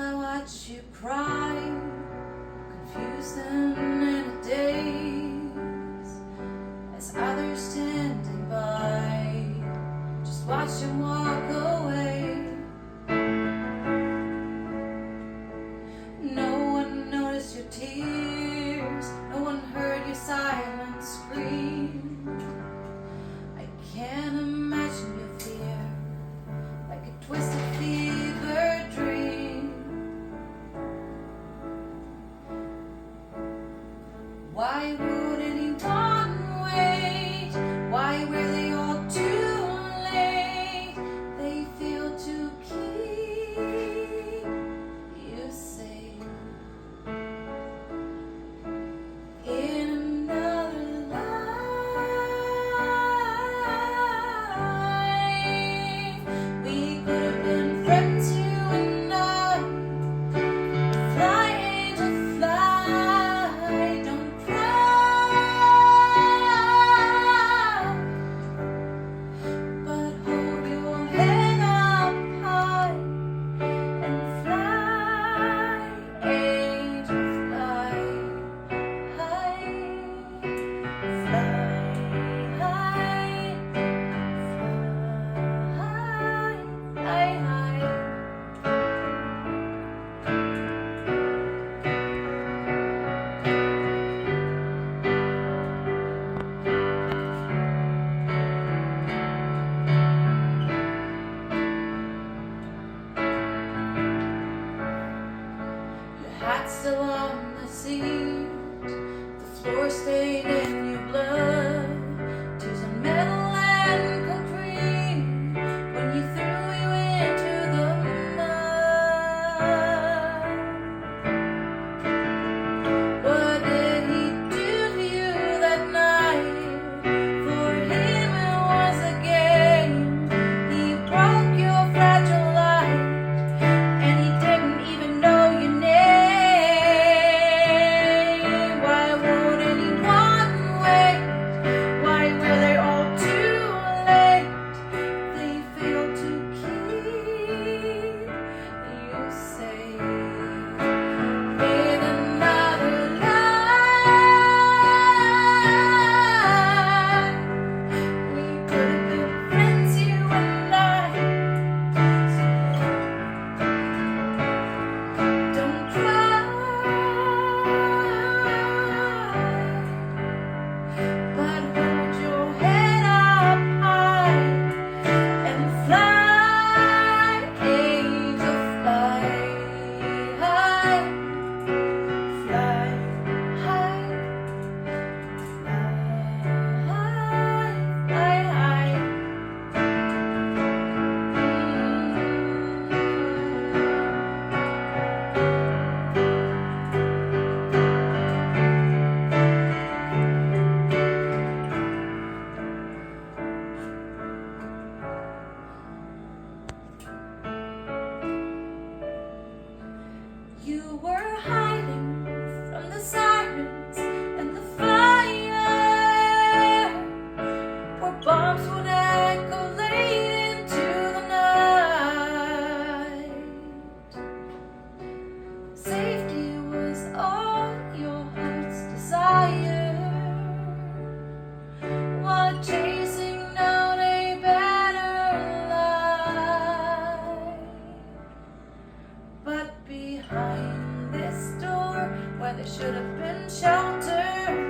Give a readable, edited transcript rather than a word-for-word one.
I watch you cry, confused and in a daze, as others standing by just watch him walk away. No one noticed your tears, no one heard your silent scream. I can't imagine your fear, like a twisted fever dream. Why would anyone wait? Why were they all too late? They feel to keep you safe in another life. We could have been friends, you and I. Fly, angel, fly, don't cry, but hold your head up high and fly, angel, fly high, fly high, fly high. Your hat's still on the seat, the floor stained in your blood, tears on metal and concrete when you threw you into the mud. What did he do to you that night? For him it was a game. He broke your fragile life, and he didn't even know your name. Why would anyone wait? Why were they all too late? They failed to keep you safe in another life. We could have been friends, you and I. Don't cry, but hold your head up high and fly, angel, fly high, fly high, fly high. You were hiding from the sirens and the fire, where bombs would echo late into the night. Safety was all your heart's desire, while chasing down a better life. But behind this door, where there should have been shelter,